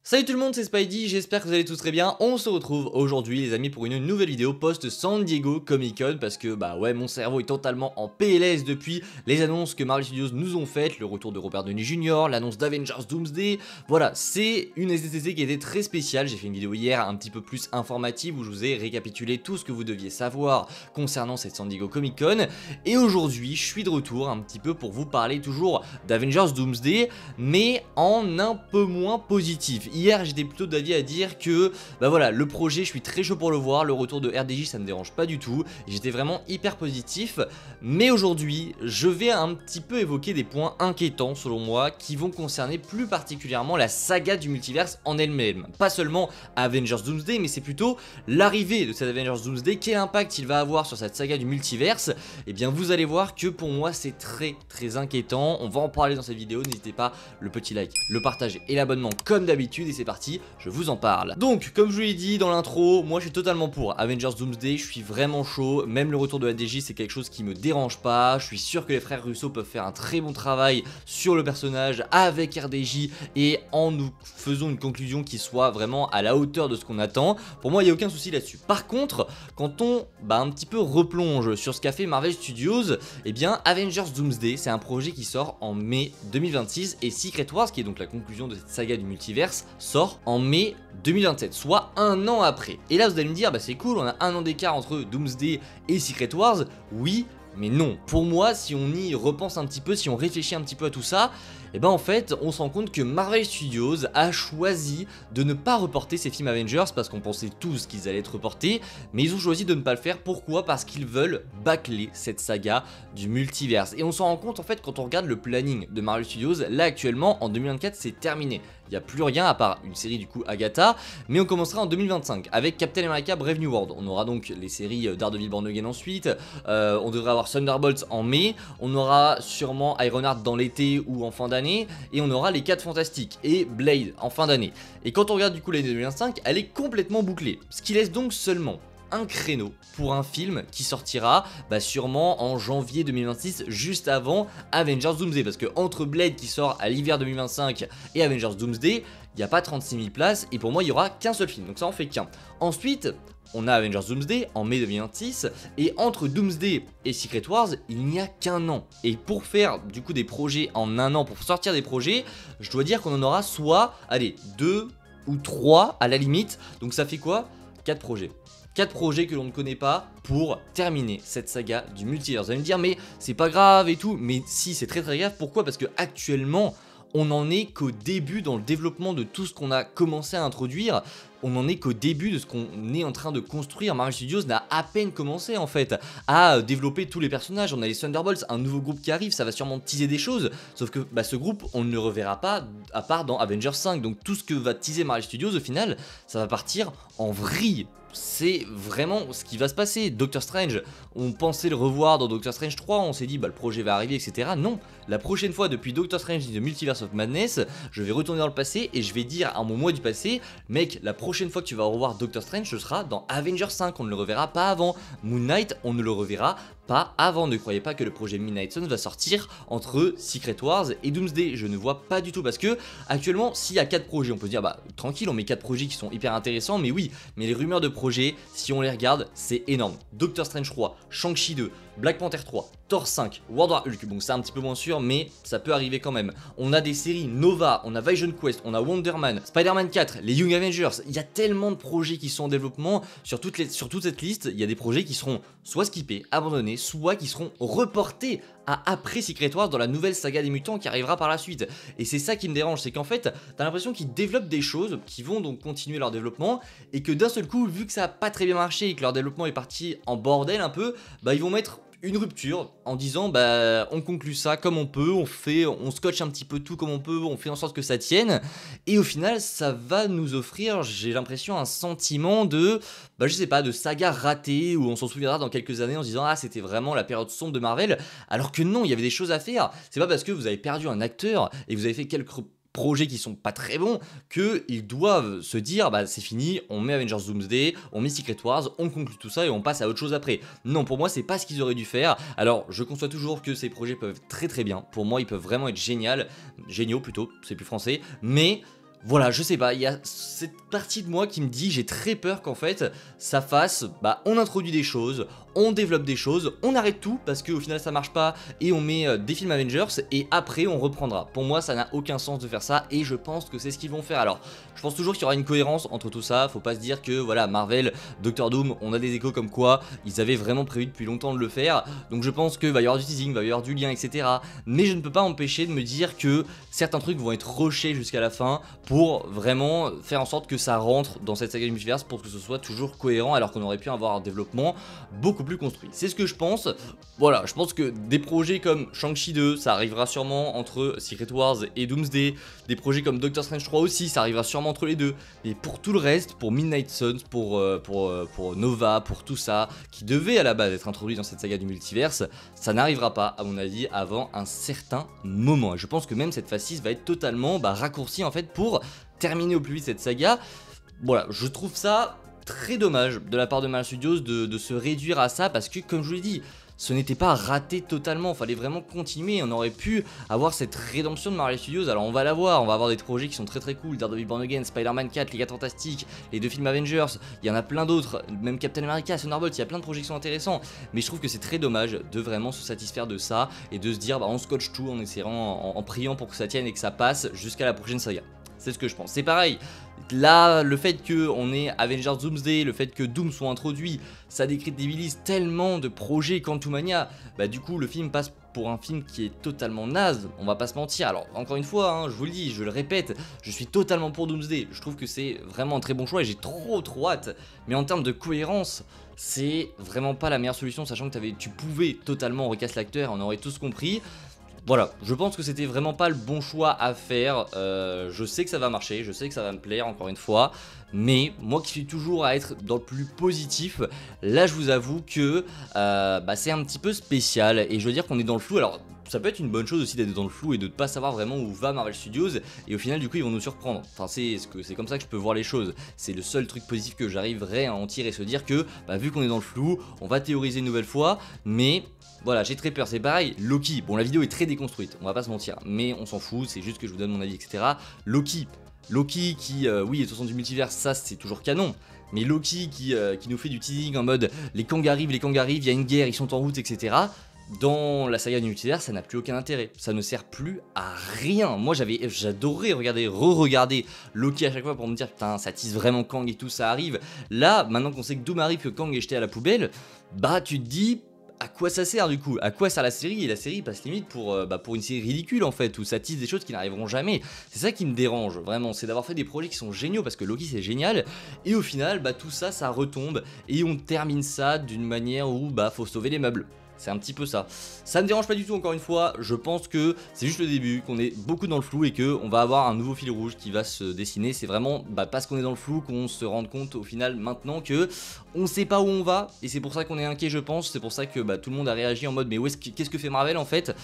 Salut tout le monde, c'est Spidey, j'espère que vous allez tous très bien. On se retrouve aujourd'hui les amis pour une nouvelle vidéo post-San Diego Comic Con parce que bah ouais, mon cerveau est totalement en PLS depuis les annonces que Marvel Studios nous ont faites, le retour de Robert Downey Jr., l'annonce d'Avengers Doomsday. Voilà, c'est une SDCC qui était très spéciale. J'ai fait une vidéo hier un petit peu plus informative où je vous ai récapitulé tout ce que vous deviez savoir concernant cette San Diego Comic Con. Et aujourd'hui, je suis de retour un petit peu pour vous parler toujours d'Avengers Doomsday, mais en un peu moins positif. Hier j'étais plutôt d'avis à dire que bah voilà, le projet je suis très chaud pour le voir, le retour de RDJ ça me dérange pas du tout, j'étais vraiment hyper positif, mais aujourd'hui je vais un petit peu évoquer des points inquiétants selon moi qui vont concerner plus particulièrement la saga du multiverse en elle-même, pas seulement Avengers Doomsday mais c'est plutôt l'arrivée de cette Avengers Doomsday, quel impact il va avoir sur cette saga du multiverse. Et bien vous allez voir que pour moi c'est très inquiétant, on va en parler dans cette vidéo, n'hésitez pas, le petit like, le partage et l'abonnement comme d'habitude. Et c'est parti, je vous en parle. Donc, comme je vous l'ai dit dans l'intro, moi je suis totalement pour Avengers Doomsday, je suis vraiment chaud, même le retour de ADJ c'est quelque chose qui me dérange pas, je suis sûr que les frères Russo peuvent faire un très bon travail sur le personnage avec RDJ et en nous faisant une conclusion qui soit vraiment à la hauteur de ce qu'on attend. Pour moi il n'y a aucun souci là-dessus. Par contre, quand on un petit peu replonge sur ce qu'a fait Marvel Studios, et bien Avengers Doomsday c'est un projet qui sort en mai 2026 et Secret Wars, qui est donc la conclusion de cette saga du multiverse, sort en mai 2027, soit un an après. Et là vous allez me dire, bah c'est cool, on a un an d'écart entre Doomsday et Secret Wars. Oui, mais non. Pour moi, si on y repense un petit peu, si on réfléchit un petit peu à tout ça, et ben en fait, on se rend compte que Marvel Studios a choisi de ne pas reporter ces films Avengers parce qu'on pensait tous qu'ils allaient être reportés, mais ils ont choisi de ne pas le faire. Pourquoi? Parce qu'ils veulent bâcler cette saga du multiverse. Et on s'en rend compte en fait quand on regarde le planning de Marvel Studios. Là actuellement, en 2024, c'est terminé. Il n'y a plus rien à part une série du coup Agatha, mais on commencera en 2025 avec Captain America Brave New World. On aura donc les séries Daredevil Born Again ensuite, on devrait avoir Thunderbolts en mai, on aura sûrement Ironheart dans l'été ou en fin d'année, et on aura les 4 Fantastiques et Blade en fin d'année. Et quand on regarde du coup l'année 2025, elle est complètement bouclée, ce qui laisse donc seulement un créneau pour un film qui sortira sûrement en janvier 2026, juste avant Avengers Doomsday, parce que entre Blade qui sort à l'hiver 2025 et Avengers Doomsday, il n'y a pas 36 000 places, et pour moi il y aura qu'un seul film, donc ça en fait qu'un. Ensuite on a Avengers Doomsday en mai 2026, et entre Doomsday et Secret Wars, il n'y a qu'un an. Et pour faire du coup des projets en un an, pour sortir des projets, je dois dire qu'on en aura soit, allez, 2 ou 3 à la limite, donc ça fait quoi? 4 projets. 4 projets que l'on ne connaît pas pour terminer cette saga du multivers. Vous allez me dire mais c'est pas grave et tout, mais si, c'est très grave. Pourquoi? Parce que actuellement on n'en est qu'au début dans le développement de tout ce qu'on a commencé à introduire. On n'en est qu'au début de ce qu'on est en train de construire. Marvel Studios n'a à peine commencé en fait à développer tous les personnages. On a les Thunderbolts, un nouveau groupe qui arrive, ça va sûrement teaser des choses. Sauf que ce groupe, on ne le reverra pas à part dans Avengers 5. Donc tout ce que va teaser Marvel Studios au final, ça va partir en vrille. C'est vraiment ce qui va se passer. Doctor Strange, on pensait le revoir dans Doctor Strange 3, on s'est dit le projet va arriver, etc. Non, la prochaine fois depuis Doctor Strange The Multiverse of Madness, je vais retourner dans le passé et je vais dire à mon moi du passé, mec, la prochaine fois que tu vas revoir Doctor Strange, ce sera dans Avengers 5, on ne le reverra pas avant. Moon Knight, on ne le reverra pas avant. Ne croyez pas que le projet Midnight Suns va sortir entre Secret Wars et Doomsday, je ne vois pas du tout, parce que actuellement s'il y a 4 projets, on peut se dire tranquille, on met 4 projets qui sont hyper intéressants, mais oui, mais les rumeurs de projets, si on les regarde, c'est énorme. Doctor Strange 3, Shang-Chi 2, Black Panther 3, Thor 5, World War Hulk, bon c'est un petit peu moins sûr mais ça peut arriver quand même. On a des séries Nova, on a Vision Quest, on a Wonder Man, Spider-Man 4, les Young Avengers, il y a tellement de projets qui sont en développement. Sur toute cette liste, il y a des projets qui seront soit skippés, abandonnés, soit qui seront reportés à après Secret Wars dans la nouvelle saga des mutants qui arrivera par la suite. Et c'est ça qui me dérange, c'est qu'en fait t'as l'impression qu'ils développent des choses qui vont donc continuer leur développement, et que d'un seul coup, vu que ça a pas très bien marché et que leur développement est parti en bordel un peu, ils vont mettre une rupture en disant on conclut ça comme on peut, on scotche un petit peu tout comme on peut, on fait en sorte que ça tienne, et au final ça va nous offrir, j'ai l'impression, un sentiment de je sais pas, de saga ratée, où on s'en souviendra dans quelques années en se disant c'était vraiment la période sombre de Marvel, alors que non, il y avait des choses à faire. C'est pas parce que vous avez perdu un acteur et que vous avez fait quelques projets qui sont pas très bons qu'ils doivent se dire c'est fini, on met Avengers Doomsday, on met Secret Wars, on conclut tout ça et on passe à autre chose après. Non, pour moi c'est pas ce qu'ils auraient dû faire. Alors je conçois toujours que ces projets peuvent être très bien, pour moi ils peuvent vraiment être géniaux plutôt, c'est plus français, mais Voilà, je sais pas, il y a cette partie de moi qui me dit, j'ai très peur qu'en fait, ça fasse, bah on introduit des choses, on développe des choses, on arrête tout parce qu'au final ça marche pas et on met des films Avengers et après on reprendra. Pour moi ça n'a aucun sens de faire ça et je pense que c'est ce qu'ils vont faire. Alors je pense toujours qu'il y aura une cohérence entre tout ça, faut pas se dire que voilà Marvel, Doctor Doom, on a des échos comme quoi ils avaient vraiment prévu depuis longtemps de le faire, donc je pense que va y avoir du teasing, va y avoir du lien, etc. Mais je ne peux pas empêcher de me dire que certains trucs vont être rushés jusqu'à la fin pour vraiment faire en sorte que ça rentre dans cette saga du multiverse pour que ce soit toujours cohérent alors qu'on aurait pu avoir un développement beaucoup plus construit. C'est ce que je pense. Voilà, je pense que des projets comme Shang-Chi 2, ça arrivera sûrement entre Secret Wars et Doomsday. Des projets comme Doctor Strange 3 aussi, ça arrivera sûrement entre les deux. Et pour tout le reste, pour Midnight Suns, pour Nova, pour tout ça, qui devait à la base être introduit dans cette saga du multiverse, ça n'arrivera pas, à mon avis, avant un certain moment. Et je pense que même cette phase 6 va être totalement raccourcie en fait pour terminer au plus vite cette saga. Voilà, je trouve ça très dommage de la part de Marvel Studios de se réduire à ça parce que comme je vous l'ai dit, ce n'était pas raté totalement, fallait vraiment continuer, on aurait pu avoir cette rédemption de Marvel Studios, alors on va la voir, on va avoir des projets qui sont très cool, Daredevil Born Again, Spider-Man 4, les 4 Fantastiques, les 2 films Avengers, il y en a plein d'autres, même Captain America, Thunderbolt, il y a plein de projets qui sont intéressants, mais je trouve que c'est très dommage de vraiment se satisfaire de ça et de se dire on scotche tout en essayant, en priant pour que ça tienne et que ça passe jusqu'à la prochaine saga. C'est ce que je pense. C'est pareil, là, le fait qu'on ait Avengers Doomsday, le fait que Doom soit introduit, ça décrédibilise tellement de projets Quantumania. Bah du coup, le film passe pour un film qui est totalement naze, on va pas se mentir. Alors, encore une fois, hein, je vous le dis, je le répète, je suis totalement pour Doomsday. Je trouve que c'est vraiment un très bon choix et j'ai trop hâte. Mais en termes de cohérence, c'est vraiment pas la meilleure solution, sachant que tu pouvais totalement recasser l'acteur, on aurait tous compris. Voilà, je pense que c'était vraiment pas le bon choix à faire, je sais que ça va marcher, je sais que ça va me plaire encore une fois, mais moi qui suis toujours à être dans le plus positif, là je vous avoue que c'est un petit peu spécial et je veux dire qu'on est dans le flou. Alors ça peut être une bonne chose aussi d'être dans le flou et de ne pas savoir vraiment où va Marvel Studios et au final du coup ils vont nous surprendre. Enfin c'est comme ça que je peux voir les choses, c'est le seul truc positif que j'arriverai à en tirer, se dire que vu qu'on est dans le flou, on va théoriser une nouvelle fois, mais voilà, j'ai très peur, c'est pareil, Loki, bon la vidéo est très déconstruite, on va pas se mentir, mais on s'en fout, c'est juste que je vous donne mon avis, etc. Loki qui, oui, est au centre du multivers, ça c'est toujours canon, mais Loki qui nous fait du teasing en mode les Kang arrivent, il y a une guerre, ils sont en route, etc. Dans la saga du multivers, ça n'a plus aucun intérêt, ça ne sert plus à rien. Moi j'adorais re-regarder Loki à chaque fois pour me dire putain ça tease vraiment Kang et tout, ça arrive. Là, maintenant qu'on sait que Doom arrive, que Kang est jeté à la poubelle, tu te dis à quoi ça sert du coup? À quoi sert la série? Et la série passe limite pour une série ridicule en fait, où ça tease des choses qui n'arriveront jamais. C'est ça qui me dérange vraiment, c'est d'avoir fait des projets qui sont géniaux parce que Loki c'est génial, et au final tout ça ça retombe et on termine ça d'une manière où faut sauver les meubles. C'est un petit peu ça. Ça me dérange pas du tout encore une fois, je pense que c'est juste le début, qu'on est beaucoup dans le flou et qu'on va avoir un nouveau fil rouge qui va se dessiner. C'est vraiment parce qu'on est dans le flou qu'on se rend compte au final maintenant que on sait pas où on va et c'est pour ça qu'on est inquiet je pense. C'est pour ça que tout le monde a réagi en mode mais qu'est-ce que fait Marvel en fait?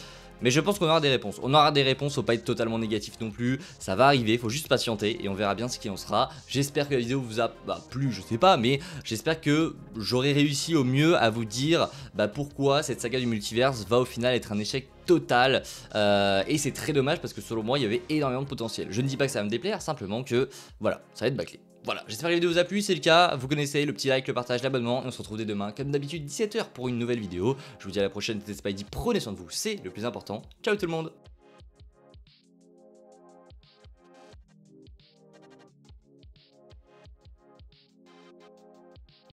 Mais je pense qu'on aura des réponses. On aura des réponses, faut pas être totalement négatif non plus. Ça va arriver, faut juste patienter et on verra bien ce qu'il en sera. J'espère que la vidéo vous a plu, je sais pas, mais j'espère que j'aurai réussi au mieux à vous dire pourquoi cette saga du multiverse va au final être un échec total. Et c'est très dommage parce que selon moi, il y avait énormément de potentiel. Je ne dis pas que ça va me déplaire, simplement que voilà, ça va être bâclé. Voilà, j'espère que la vidéo vous a plu, si c'est le cas, vous connaissez le petit like, le partage, l'abonnement, et on se retrouve dès demain, comme d'habitude, 17 h pour une nouvelle vidéo. Je vous dis à la prochaine, c'était Spidey, prenez soin de vous, c'est le plus important. Ciao tout le monde!